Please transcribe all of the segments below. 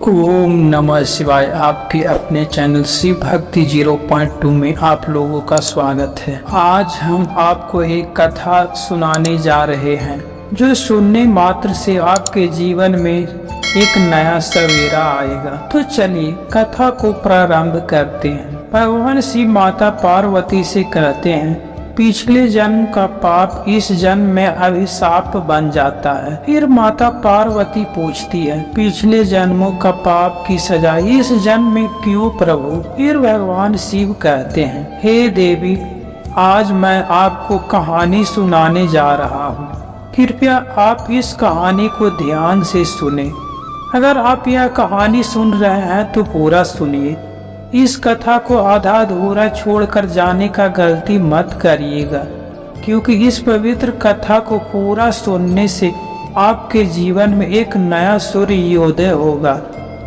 ओम नमः शिवाय। आपके अपने चैनल शिव भक्ति 0.2 में आप लोगों का स्वागत है। आज हम आपको एक कथा सुनाने जा रहे हैं जो सुनने मात्र से आपके जीवन में एक नया सवेरा आएगा। तो चलिए कथा को प्रारंभ करते हैं। भगवान शिव माता पार्वती से कहते हैं, पिछले जन्म का पाप इस जन्म में अभिशाप बन जाता है। फिर माता पार्वती पूछती है, पिछले जन्मों का पाप की सजा इस जन्म में क्यों प्रभु? फिर भगवान शिव कहते हैं, हे देवी, आज मैं आपको कहानी सुनाने जा रहा हूँ। कृपया आप इस कहानी को ध्यान से सुने। अगर आप यह कहानी सुन रहे हैं तो पूरा सुनिए। इस कथा को आधा अधूरा छोड़कर जाने का गलती मत करिएगा, क्योंकि इस पवित्र कथा को पूरा सुनने से आपके जीवन में एक नया सूर्योदय होगा।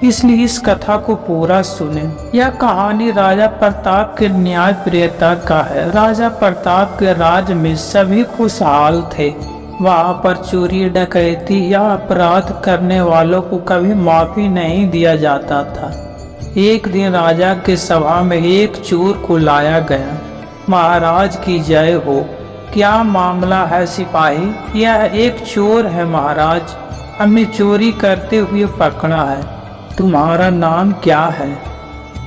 इसलिए इस कथा को पूरा सुने। यह कहानी राजा प्रताप के न्यायप्रियता का है। राजा प्रताप के राज में सभी खुशहाल थे। वहाँ पर चोरी, डकैती या अपराध करने वालों को कभी माफी नहीं दिया जाता था। एक दिन राजा के सभा में एक चोर को लाया गया। महाराज की जय हो। क्या मामला है सिपाही? यह एक चोर है महाराज, हमें चोरी करते हुए पकड़ा है। तुम्हारा नाम क्या है?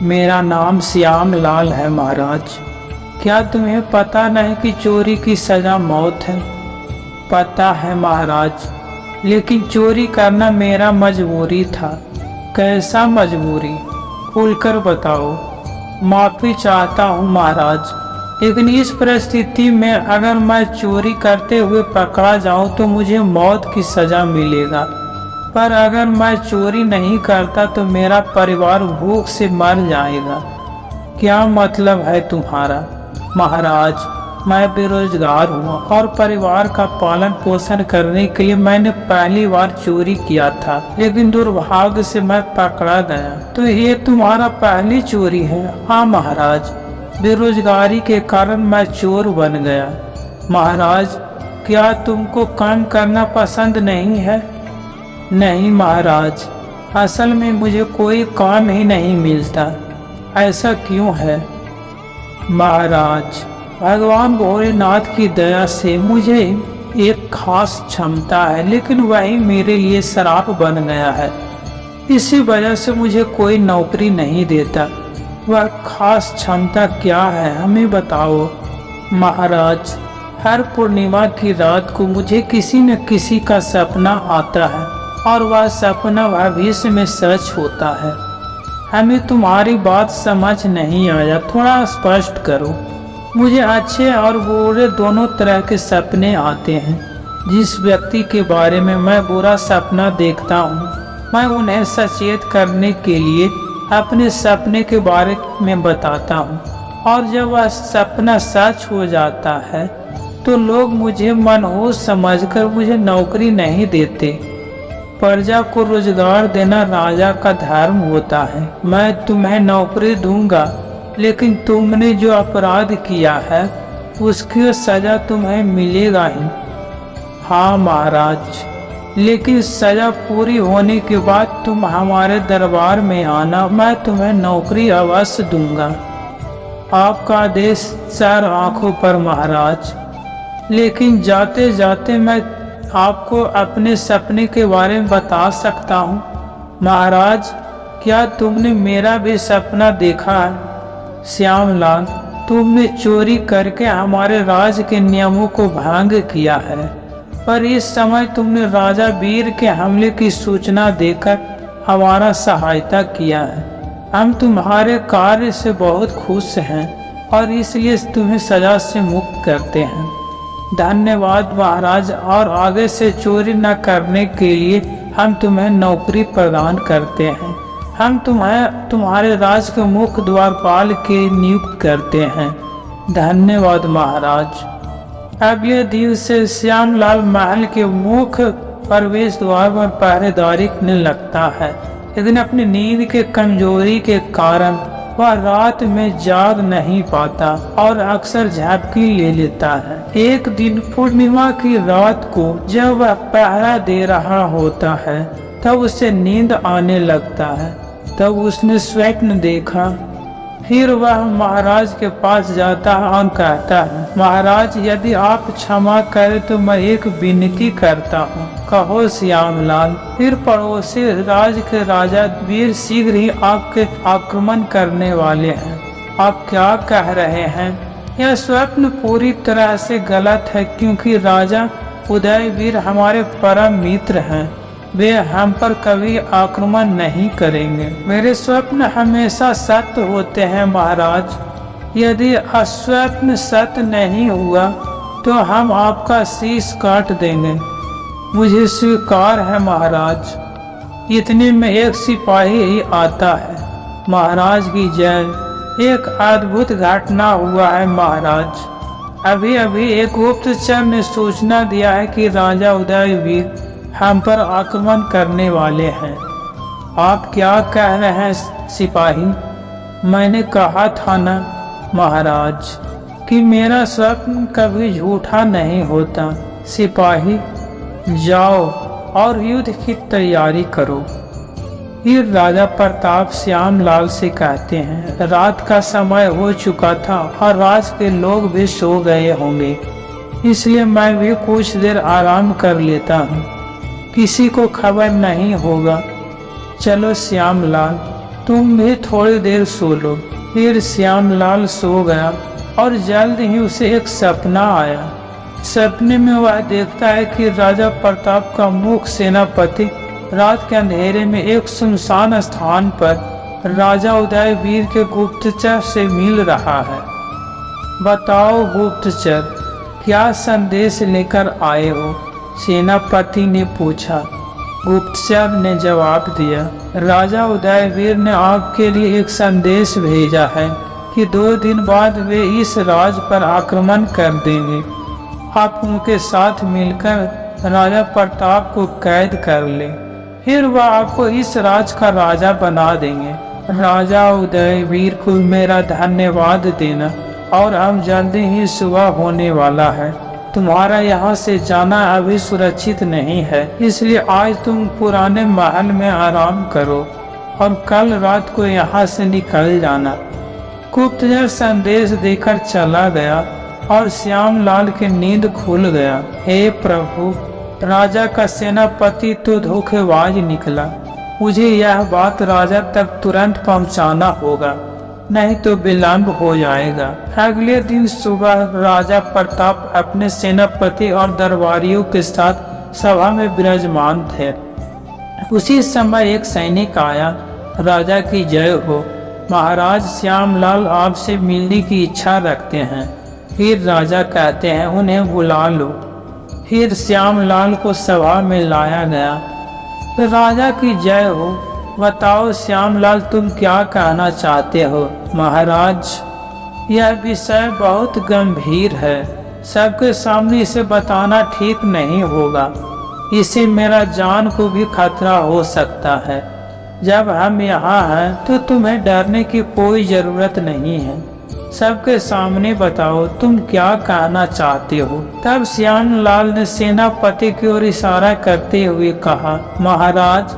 मेरा नाम श्याम लाल है महाराज। क्या तुम्हें पता नहीं कि चोरी की सजा मौत है? पता है महाराज, लेकिन चोरी करना मेरा मजबूरी था। कैसा मजबूरी? खुलकर बताओ। माफी चाहता हूँ महाराज, लेकिन इस परिस्थिति में अगर मैं चोरी करते हुए पकड़ा जाऊँ तो मुझे मौत की सजा मिलेगा, पर अगर मैं चोरी नहीं करता तो मेरा परिवार भूख से मर जाएगा। क्या मतलब है तुम्हारा? महाराज, मैं बेरोजगार हूँ और परिवार का पालन पोषण करने के लिए मैंने पहली बार चोरी किया था, लेकिन दुर्भाग्य से मैं पकड़ा गया। तो ये तुम्हारा पहली चोरी है? हाँ महाराज, बेरोजगारी के कारण मैं चोर बन गया। महाराज, क्या तुमको काम करना पसंद नहीं है? नहीं महाराज, असल में मुझे कोई काम ही नहीं मिलता। ऐसा क्यों है? महाराज, भगवान भोलेनाथ की दया से मुझे एक खास क्षमता है, लेकिन वही मेरे लिए श्राप बन गया है। इसी वजह से मुझे कोई नौकरी नहीं देता। वह खास क्षमता क्या है, हमें बताओ। महाराज, हर पूर्णिमा की रात को मुझे किसी न किसी का सपना आता है और वह सपना भविष्य में सच होता है। हमें तुम्हारी बात समझ नहीं आया, थोड़ा स्पष्ट करो। मुझे अच्छे और बुरे दोनों तरह के सपने आते हैं। जिस व्यक्ति के बारे में मैं बुरा सपना देखता हूँ, मैं उन्हें सचेत करने के लिए अपने सपने के बारे में बताता हूँ, और जब वह सपना सच हो जाता है तो लोग मुझे मनहूस समझकर मुझे नौकरी नहीं देते। प्रजा को रोजगार देना राजा का धर्म होता है। मैं तुम्हें नौकरी दूंगा, लेकिन तुमने जो अपराध किया है उसकी सजा तुम्हें मिलेगा ही। हाँ महाराज, लेकिन सजा पूरी होने के बाद तुम हमारे दरबार में आना, मैं तुम्हें नौकरी अवश्य दूंगा। आपका आदेश सर आंखों पर महाराज। लेकिन जाते जाते मैं आपको अपने सपने के बारे में बता सकता हूँ। महाराज, क्या तुमने मेरा भी सपना देखा है? श्यामलाल, तुमने चोरी करके हमारे राज के नियमों को भंग किया है, पर इस समय तुमने राजा वीर के हमले की सूचना देकर हमारा सहायता किया है। हम तुम्हारे कार्य से बहुत खुश हैं और इसलिए तुम्हें सजा से मुक्त करते हैं। धन्यवाद महाराज, और आगे से चोरी न करने के लिए हम तुम्हें नौकरी प्रदान करते हैं। हम तुम्हारे राज के मुख्य द्वारपाल के नियुक्त करते हैं। धन्यवाद महाराज। अगले दिन से श्यामलाल महल के मुख्य प्रवेश द्वार पर पहरेदारी करने लगता है, लेकिन अपनी नींद के कमजोरी के कारण वह रात में जाग नहीं पाता और अक्सर झपकी ले लेता है। एक दिन पूर्णिमा की रात को जब वह पहरा दे रहा होता है तब उसे नींद आने लगता है। तब उसने स्वप्न देखा। फिर वह महाराज के पास जाता है और कहता है, महाराज यदि आप क्षमा करें तो मैं एक विनती करता हूँ। कहो श्यामलाल। फिर पड़ोसी राज के राजा वीर शीघ्र ही आपके आक्रमण करने वाले हैं। आप क्या कह रहे हैं? यह स्वप्न पूरी तरह से गलत है, क्योंकि राजा उदयवीर हमारे परम मित्र हैं। वे हम पर कभी आक्रमण नहीं करेंगे। मेरे स्वप्न हमेशा सत्य होते हैं महाराज। यदि अस्वप्न सत्य नहीं हुआ तो हम आपका शीश काट देंगे। मुझे स्वीकार है महाराज। इतने में एक सिपाही ही आता है। महाराज की जय। एक अद्भुत घटना हुआ है महाराज। अभी अभी एक गुप्तचर ने सूचना दिया है कि राजा उदयवीर हम पर आक्रमण करने वाले हैं। आप क्या कह रहे हैं सिपाही? मैंने कहा था ना महाराज कि मेरा स्वप्न कभी झूठा नहीं होता। सिपाही जाओ और युद्ध की तैयारी करो। फिर राजा प्रताप श्यामलाल से कहते हैं, रात का समय हो चुका था और राज के लोग भी सो गए होंगे, इसलिए मैं भी कुछ देर आराम कर लेता हूँ। किसी को खबर नहीं होगा। चलो श्यामलाल, तुम भी थोड़ी देर सो लो। फिर श्यामलाल सो गया और जल्द ही उसे एक सपना आया। सपने में वह देखता है कि राजा प्रताप का मुख्य सेनापति रात के अंधेरे में एक सुनसान स्थान पर राजा उदयवीर के गुप्तचर से मिल रहा है। बताओ गुप्तचर, क्या संदेश लेकर आए हो? सेनापति ने पूछा। गुप्तचर ने जवाब दिया, राजा उदयवीर ने आपके लिए एक संदेश भेजा है कि 2 दिन बाद वे इस राज पर आक्रमण कर देंगे। आप उनके साथ मिलकर राजा प्रताप को कैद कर ले, फिर वह आपको इस राज का राजा बना देंगे। राजा उदयवीर को मेरा धन्यवाद देना, और अब जल्दी ही सुबह होने वाला है। तुम्हारा यहाँ से जाना अभी सुरक्षित नहीं है, इसलिए आज तुम पुराने महल में आराम करो और कल रात को यहाँ से निकल जाना। गुप्तचर संदेश देकर चला गया और श्यामलाल की नींद खुल गया। हे प्रभु, राजा का सेनापति तो धोखेबाज निकला। मुझे यह बात राजा तक तुरंत पहुँचाना होगा, नहीं तो विलंब हो जाएगा। अगले दिन सुबह राजा प्रताप अपने सेनापति और दरबारियों के साथ सभा में विराजमान थे। उसी समय एक सैनिक आया। राजा की जय हो, महाराज श्यामलाल आपसे मिलने की इच्छा रखते हैं। फिर राजा कहते हैं, उन्हें बुला लो। फिर श्यामलाल को सभा में लाया गया। तो राजा की जय हो। बताओ श्यामलाल, तुम क्या कहना चाहते हो? महाराज, यह विषय बहुत गंभीर है। सबके सामने इसे बताना ठीक नहीं होगा। इससे मेरा जान को भी खतरा हो सकता है। जब हम यहाँ हैं तो तुम्हें डरने की कोई जरूरत नहीं है। सबके सामने बताओ तुम क्या कहना चाहते हो। तब श्यामलाल ने सेनापति की ओर इशारा करते हुए कहा, महाराज,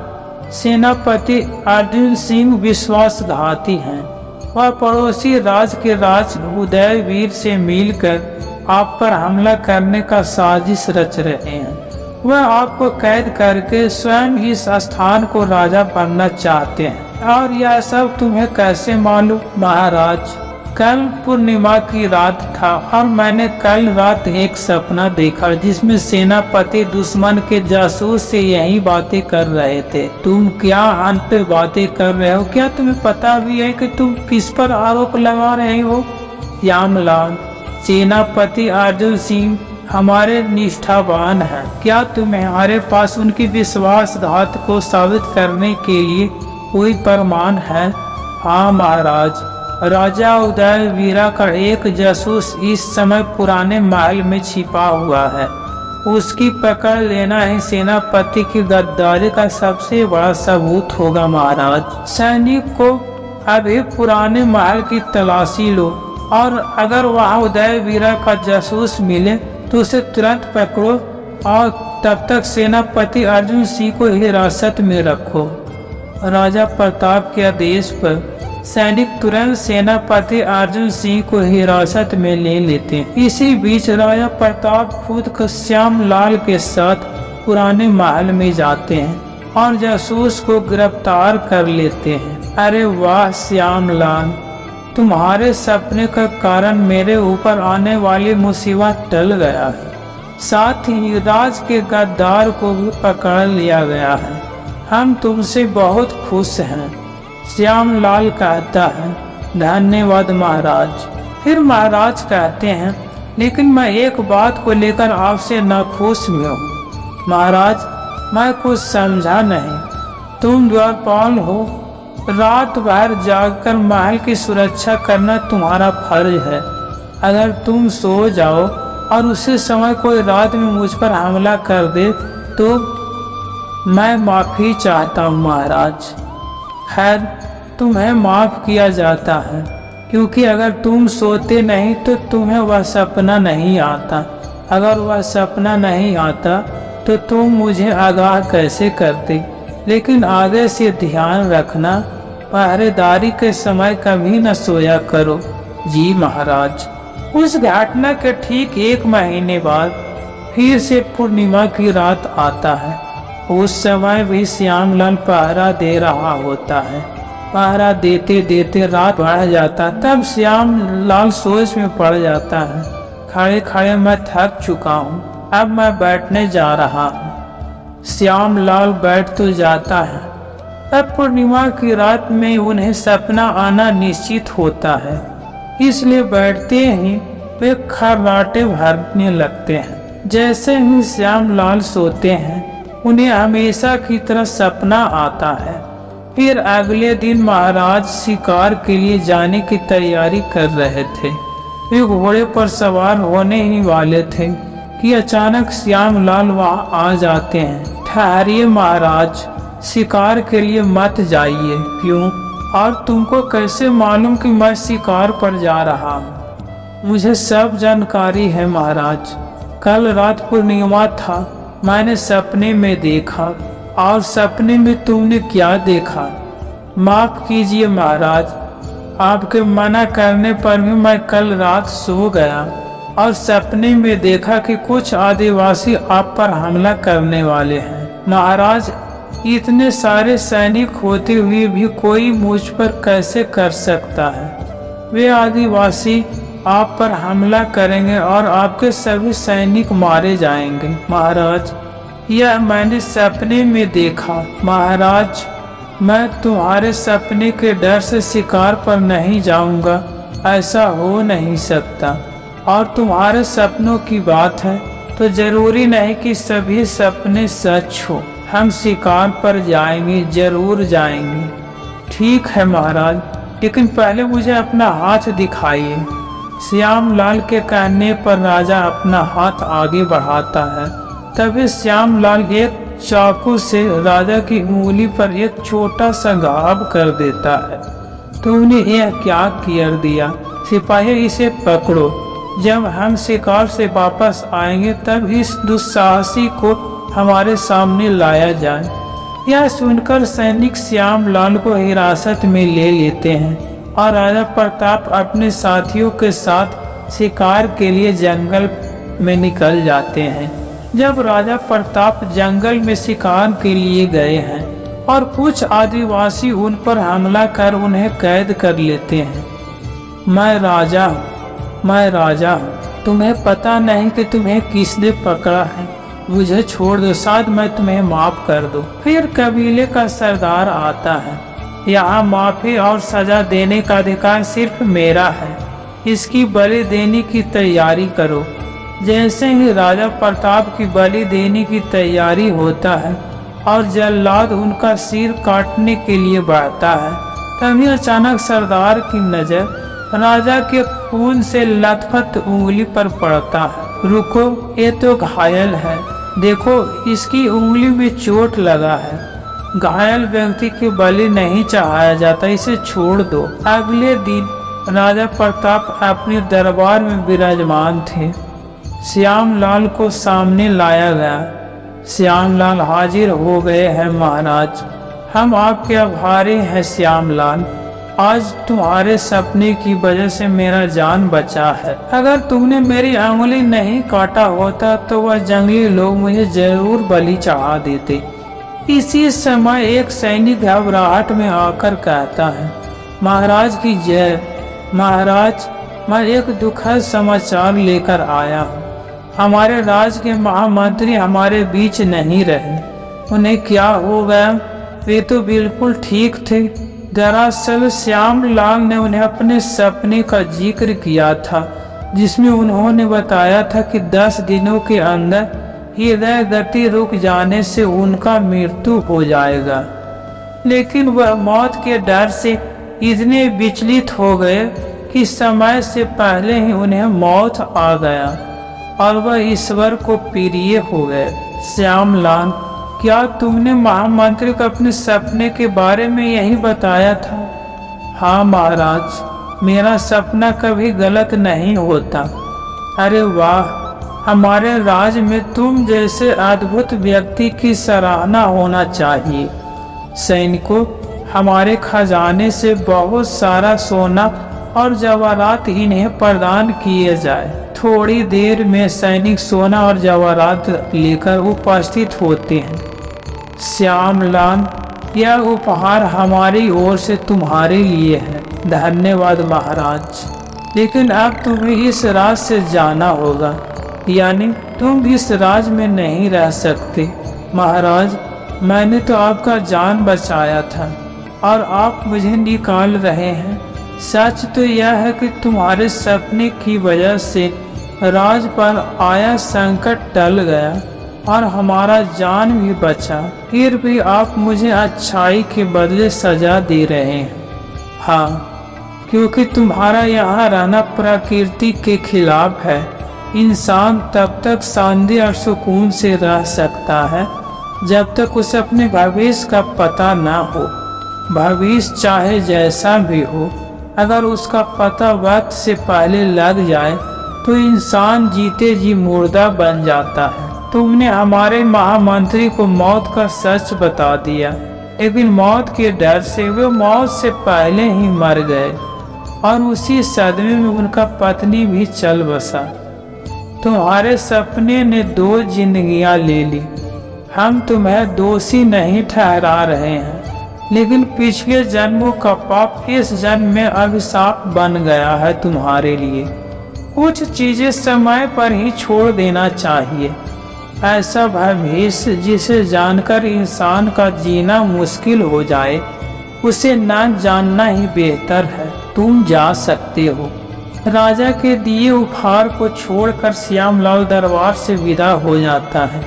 सेनापति अर्जुन सिंह विश्वासघाती हैं। वह पड़ोसी राज के राज उदयवीर से मिलकर आप पर हमला करने का साजिश रच रहे हैं। वह आपको कैद करके स्वयं इस स्थान को राजा बनना चाहते हैं। और यह सब तुम्हें कैसे मालूम? महाराज, कल पूर्णिमा की रात था और मैंने कल रात एक सपना देखा जिसमें सेनापति दुश्मन के जासूस से यही बातें कर रहे थे। तुम क्या अंत पे बातें कर रहे हो? क्या तुम्हें पता भी है कि तुम किस पर आरोप लगा रहे हो? श्यामलाल, सेनापति अर्जुन सिंह हमारे निष्ठावान हैं। क्या तुम्हारे पास उनकी विश्वासघात को साबित करने के लिए कोई प्रमाण है? हाँ महाराज, राजा उदयवीरा का एक जासूस इस समय पुराने महल में छिपा हुआ है। उसकी पकड़ लेना ही सेनापति की गद्दारी का सबसे बड़ा सबूत होगा। महाराज, सैनिक को अभी पुराने महल की तलाशी लो और अगर वहां उदयवीरा का जासूस मिले तो उसे तुरंत पकड़ो और तब तक सेनापति अर्जुन सिंह को हिरासत में रखो। राजा प्रताप के आदेश पर सैनिक तुरंत सेनापति अर्जुन सिंह को हिरासत में ले लेते हैं। इसी बीच राजा प्रताप खुद श्याम लाल के साथ पुराने महल में जाते हैं और जासूस को गिरफ्तार कर लेते हैं। अरे वाह श्याम लाल, तुम्हारे सपने का कारण मेरे ऊपर आने वाली मुसीबत टल गया है। साथ ही राज के गद्दार को भी पकड़ लिया गया है। हम तुमसे बहुत खुश हैं। श्याम लाल कहता है, धन्यवाद महाराज। फिर महाराज कहते हैं, लेकिन मैं एक बात को लेकर आपसे नाखुश में हूँ। महाराज, मैं कुछ समझा नहीं। तुम द्वारपाल हो, रात भर जागकर महल की सुरक्षा करना तुम्हारा फर्ज है। अगर तुम सो जाओ और उसी समय कोई रात में मुझ पर हमला कर दे तो मैं माफ़ी चाहता हूँ महाराज। खैर, तुम्हें माफ़ किया जाता है, क्योंकि अगर तुम सोते नहीं तो तुम्हें वह सपना नहीं आता। अगर वह सपना नहीं आता तो तुम मुझे आगाह कैसे करते। लेकिन आगे से ध्यान रखना, पहरेदारी के समय कभी न सोया करो। जी महाराज। उस घटना के ठीक 1 महीने बाद फिर से पूर्णिमा की रात आता है। उस समय भी श्यामलाल पहरा दे रहा होता है। पहरा देते देते रात बढ़ जाता। तब श्यामलाल सोच में पड़ जाता है, खड़े खड़े मैं थक चुका हूँ, अब मैं बैठने जा रहा हूँ। श्यामलाल बैठ तो जाता है। तब पूर्णिमा की रात में उन्हें सपना आना निश्चित होता है, इसलिए बैठते ही वे खर्राटे भरने लगते हैं। जैसे ही श्यामलाल सोते हैं, उन्हें हमेशा की तरह सपना आता है। फिर अगले दिन महाराज शिकार के लिए जाने की तैयारी कर रहे थे। वे घोड़े पर सवार होने ही वाले थे कि अचानक श्यामलाल वहां आ जाते हैं। ठहरिए महाराज, शिकार के लिए मत जाइए। क्यों? और तुमको कैसे मालूम कि मैं शिकार पर जा रहा हूँ? मुझे सब जानकारी है महाराज। कल रात पूर्णिमा था, मैंने सपने में देखा। और सपने में तुमने क्या देखा? माफ कीजिए महाराज, आपके मना करने पर भी मैं कल रात सो गया और सपने में देखा कि कुछ आदिवासी आप पर हमला करने वाले हैं। महाराज, इतने सारे सैनिक होते हुए भी कोई मुझ पर कैसे कर सकता है? वे आदिवासी आप पर हमला करेंगे और आपके सभी सैनिक मारे जाएंगे। महाराज, यह मैंने सपने में देखा। महाराज, मैं तुम्हारे सपने के डर से शिकार पर नहीं जाऊंगा, ऐसा हो नहीं सकता। और तुम्हारे सपनों की बात है तो जरूरी नहीं कि सभी सपने सच हो। हम शिकार पर जाएंगे, जरूर जाएंगे। ठीक है महाराज, लेकिन पहले मुझे अपना हाथ दिखाइए। श्यामलाल के कहने पर राजा अपना हाथ आगे बढ़ाता है। तभी श्यामलाल एक चाकू से राजा की उंगली पर एक छोटा सा घाव कर देता है। तुमने यह क्या कर दिया? सिपाही, इसे पकड़ो। जब हम शिकार से वापस आएंगे तब इस दुस्साहसी को हमारे सामने लाया जाए। यह सुनकर सैनिक श्यामलाल को हिरासत में ले लेते हैं और राजा प्रताप अपने साथियों के साथ शिकार के लिए जंगल में निकल जाते हैं। जब राजा प्रताप जंगल में शिकार के लिए गए हैं और कुछ आदिवासी उन पर हमला कर उन्हें कैद कर लेते हैं। मैं राजा हूँ, तुम्हें पता नहीं कि तुम्हें किसने पकड़ा है। मुझे छोड़ दो, शायद मैं तुम्हें माफ कर दूं। फिर कबीले का सरदार आता है। यहाँ माफी और सजा देने का अधिकार सिर्फ मेरा है। इसकी बलि देने की तैयारी करो। जैसे ही राजा प्रताप की बलि देने की तैयारी होता है और जल्लाद उनका सिर काटने के लिए बढ़ता है, तभी अचानक सरदार की नजर राजा के खून से लथपथ उंगली पर पड़ता है। रुको, ये तो घायल है। देखो, इसकी उंगली में चोट लगा है। घायल व्यक्ति की बलि नहीं चढ़ाया जाता, इसे छोड़ दो। अगले दिन राजा प्रताप अपने दरबार में विराजमान थे। श्यामलाल को सामने लाया गया। श्यामलाल हाजिर हो गए हैं। महाराज, हम आपके आभारी हैं श्यामलाल। आज तुम्हारे सपने की वजह से मेरा जान बचा है। अगर तुमने मेरी अंगुली नहीं काटा होता तो वह जंगली लोग मुझे जरूर बलि चढ़ा देते। इसी समय एक सैनिक घबराहट में आकर कहता है, महाराज की जय। महाराज, मैं एक दुखद समाचार लेकर आया हूँ। हमारे राज्य के महामंत्री हमारे बीच नहीं रहे। उन्हें क्या हो गया? वे तो बिल्कुल ठीक थे। दरअसल श्यामलाल ने उन्हें अपने सपने का जिक्र किया था, जिसमें उन्होंने बताया था कि 10 दिनों के अंदर हृदय गति रुक जाने से उनका मृत्यु हो जाएगा। लेकिन वह मौत के डर से इतने विचलित हो गए कि समय से पहले ही उन्हें मौत आ गया और वह ईश्वर को प्रिय हो गए। श्यामलाल, क्या तुमने महामंत्री को अपने सपने के बारे में यही बताया था? हाँ महाराज, मेरा सपना कभी गलत नहीं होता। अरे वाह, हमारे राज्य में तुम जैसे अद्भुत व्यक्ति की सराहना होना चाहिए। सैनिकों, हमारे खजाने से बहुत सारा सोना और जवाहरात इन्हें प्रदान किए जाए। थोड़ी देर में सैनिक सोना और जवाहरात लेकर उपस्थित होते हैं। श्यामलाल, यह उपहार हमारी ओर से तुम्हारे लिए है। धन्यवाद महाराज। लेकिन अब तुम्हें इस राज से जाना होगा, यानी तुम इस राज में नहीं रह सकते। महाराज, मैंने तो आपका जान बचाया था और आप मुझे निकाल रहे हैं। सच तो यह है कि तुम्हारे सपने की वजह से राज पर आया संकट टल गया और हमारा जान भी बचा। फिर भी आप मुझे अच्छाई के बदले सजा दे रहे हैं। हाँ, क्योंकि तुम्हारा यहाँ रहना प्रकृति के खिलाफ है। इंसान तब तक शांति और सुकून से रह सकता है जब तक उसे अपने भविष्य का पता न हो। भविष्य चाहे जैसा भी हो, अगर उसका पता वक्त से पहले लग जाए तो इंसान जीते जी मुर्दा बन जाता है। तुमने हमारे महामंत्री को मौत का सच बता दिया, लेकिन मौत के डर से वे मौत से पहले ही मर गए और उसी सदमे में उनका पत्नी भी चल बसा। तुम्हारे सपने ने 2 जिंदगियां ले ली। हम तुम्हें दोषी नहीं ठहरा रहे हैं, लेकिन पिछले जन्मों का पाप इस जन्म में अभिशाप बन गया है तुम्हारे लिए। कुछ चीजें समय पर ही छोड़ देना चाहिए। ऐसा भविष्य जिसे जानकर इंसान का जीना मुश्किल हो जाए, उसे न जानना ही बेहतर है। तुम जा सकते हो। राजा के दिए उपहार को छोड़कर श्यामलाल दरबार से विदा हो जाता है।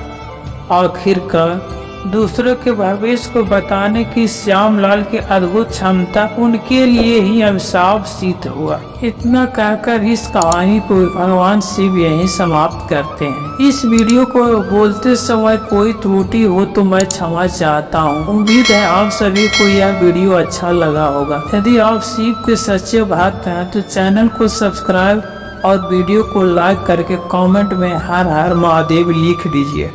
आखिरकार दूसरों के भविष्य को बताने की श्यामलाल की अद्भुत क्षमता उनके लिए ही अभिशाप सिद्ध हुआ। इतना कहकर इस कहानी को भगवान शिव यहीं समाप्त करते हैं। इस वीडियो को बोलते समय कोई त्रुटि हो तो मैं क्षमा चाहता हूँ। उम्मीद है आप सभी को यह वीडियो अच्छा लगा होगा। यदि आप शिव के सच्चे भक्त हैं तो चैनल को सब्सक्राइब और वीडियो को लाइक करके कमेंट में हर हर महादेव लिख दीजिए।